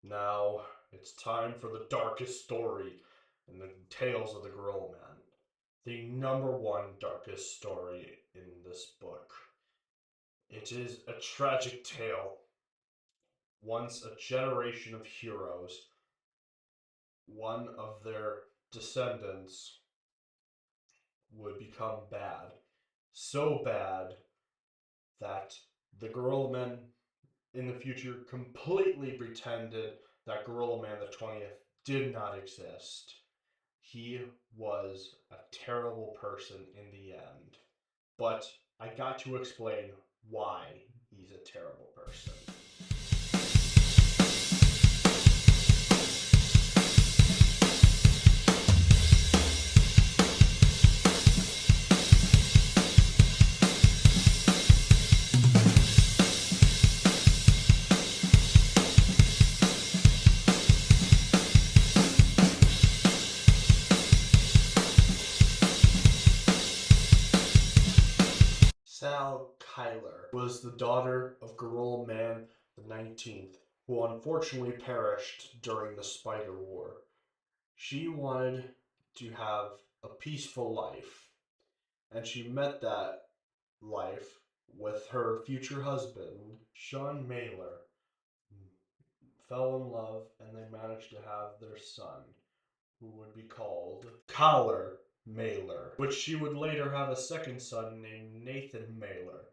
Now it's time for the darkest story in the tales of the Gorilla Man. The number one darkest story in this book. It is a tragic tale. Once a generation of heroes, one of their descendants would become bad. So bad that the Gorilla Men in the future completely pretended that Gorilla Man the 20th did not exist. He was a terrible person in the end. But I got to explain why he's a terrible person. Sal Kyler was the daughter of Gorilla Man the 19th, who unfortunately perished during the Spider War. She wanted to have a peaceful life, and she met that life with her future husband, Sean Mailer. Fell in love, and they managed to have their son, who would be called Collar Mailer, which she would later have a second son named Nathan Mailer.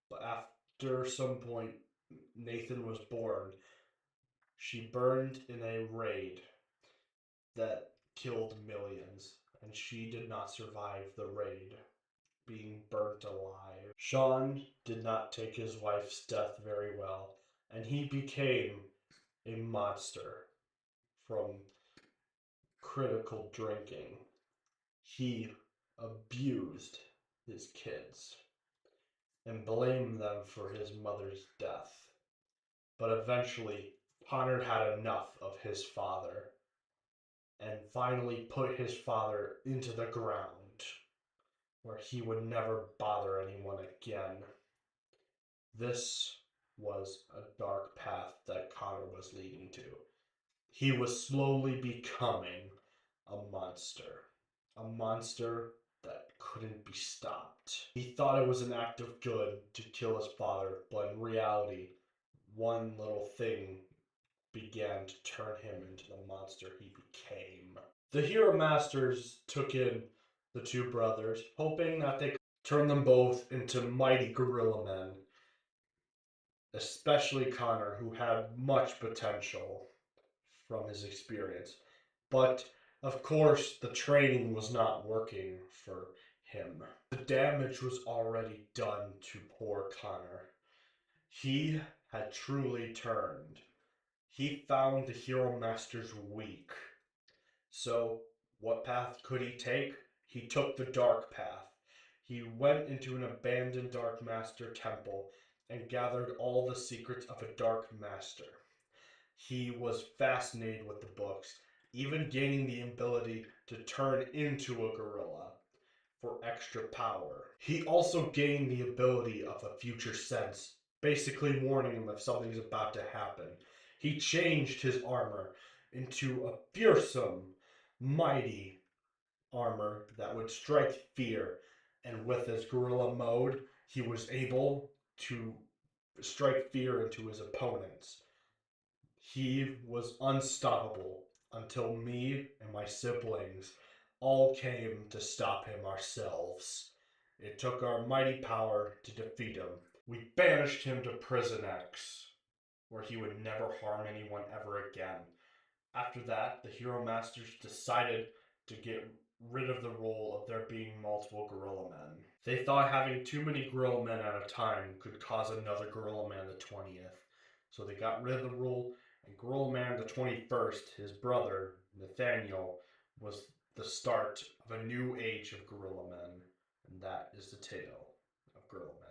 But after some point Nathan was born, she burned in a raid that killed millions, and she did not survive the raid, being burnt alive. Sean did not take his wife's death very well, and he became a monster from critical drinking. He abused his kids and blamed them for his mother's death. But eventually, Connor had enough of his father and finally put his father into the ground where he would never bother anyone again. This was a dark path that Connor was leading to. He was slowly becoming a monster that couldn't be stopped. He thought it was an act of good to kill his father, but in reality, one little thing began to turn him into the monster he became. The Hero Masters took in the two brothers, hoping that they could turn them both into mighty gorilla men, especially Connor, who had much potential from his experience. But of course, the training was not working for him. The damage was already done to poor Connor. He had truly turned. He found the Hero Masters weak. So, what path could he take? He took the dark path. He went into an abandoned Dark Master temple and gathered all the secrets of a Dark Master. He was fascinated with the books, even gaining the ability to turn into a gorilla for extra power. He also gained the ability of a future sense, basically warning him if something's about to happen. He changed his armor into a fearsome, mighty armor that would strike fear, and with his gorilla mode, he was able to strike fear into his opponents. He was unstoppable until me and my siblings all came to stop him ourselves. It took our mighty power to defeat him. We banished him to Prison X, where he would never harm anyone ever again. After that, the Hero Masters decided to get rid of the rule of there being multiple Gorilla Men. They thought having too many Gorilla Men at a time could cause another Gorilla Man the 20th. So they got rid of the rule, and Gorilla Man the 21st, his brother, Nathaniel, was the start of a new age of Gorilla Men. And that is the tale of Gorilla Man.